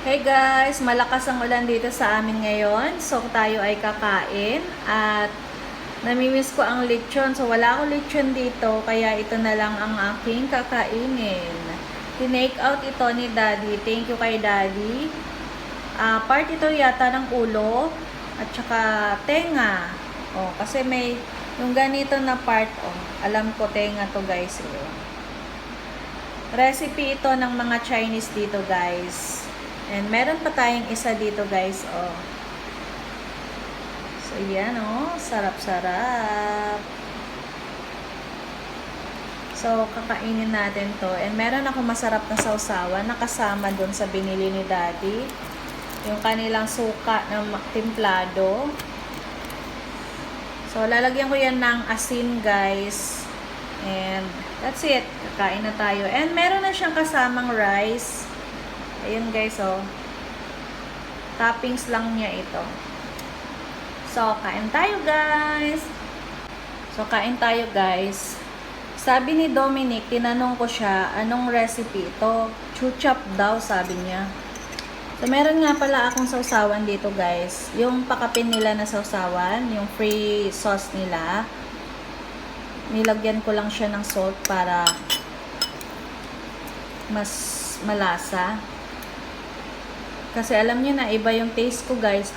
Hey guys, malakas ang ulan dito sa amin ngayon. So tayo ay kakain at namimiss ko ang lechon. So wala akong lechon dito kaya ito na lang ang aking kakainin. Tinake out ito ni Daddy. Thank you kay Daddy. Part ito yata ng ulo at saka tenga. Oh, kasi may yung ganito na part, oh. Alam ko tenga to guys. Oh. Recipe ito ng mga Chinese dito guys. And meron pa tayong isa dito guys, oh. So yan, oh, sarap-sarap. So kakainin natin to. And meron ako masarap na sausawan na kasama dun sa binili ni Daddy. Yung kanilang suka na timplado. So lalagyan ko yan ng asin guys. And that's it. Kakain na tayo. And meron na siyang kasamang rice. Ayun guys, oh. Toppings lang niya ito. So, kain tayo guys. Sabi ni Dominic, tinanong ko siya, anong recipe ito? Chuchap daw, sabi niya. So, meron nga pala akong sausawan dito guys. Yung pakapin nila na sausawan, yung free sauce nila. Nilagyan ko lang siya ng salt para mas malasa. Kasi alam niyo na, iba yung taste ko, guys.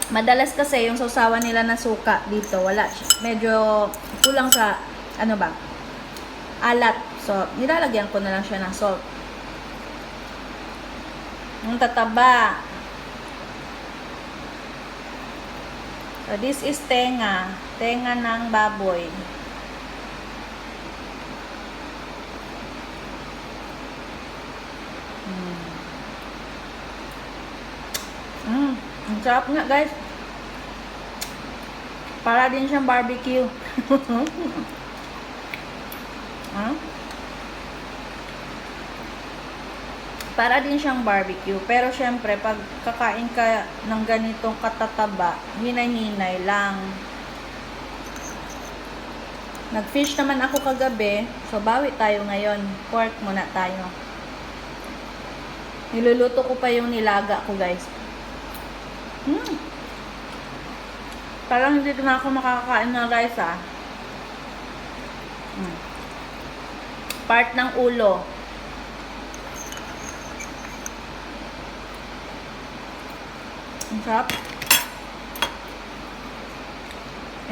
Madalas kasi yung sausawan nila na suka dito, wala siya. Medyo kulang sa, ano ba, alat. So, nilalagyan ko na lang siya ng salt. Yung tataba. So, this is tenga. Tenga ng baboy. Ang sarap nga guys. Para din siyang barbecue. Para din siyang barbecue. Pero syempre, pag kakain ka ng ganitong katataba, hinay-hinay lang. Nag-fish naman ako kagabi. So, bawi tayo ngayon. Pork muna tayo. Niluluto ko pa yung nilaga ko guys. Parang hindi na ako makakain ng rice Part ng ulo. Ang sarap.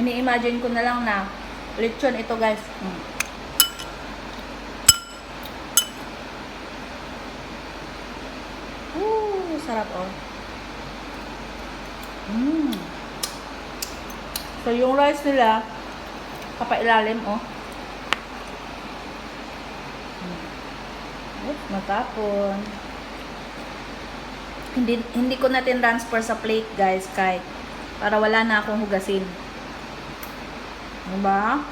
Ini-imagine ko na lang na lechon ito guys. Sarap oh. So yung rice nila kapailalim oh. Matapon. Hindi ko na tin-transfer sa plate guys kay para wala na akong hugasin. Diba?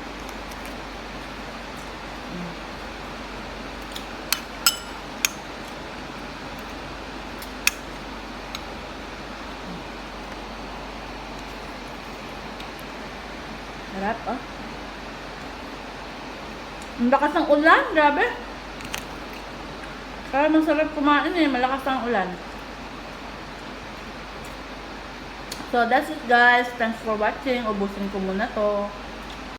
Sarap, oh. Ang lakas ng ulan, grabe. Kaya masarap kumain malakas ang ulan. So, that's it guys. Thanks for watching. Ubusin ko muna to.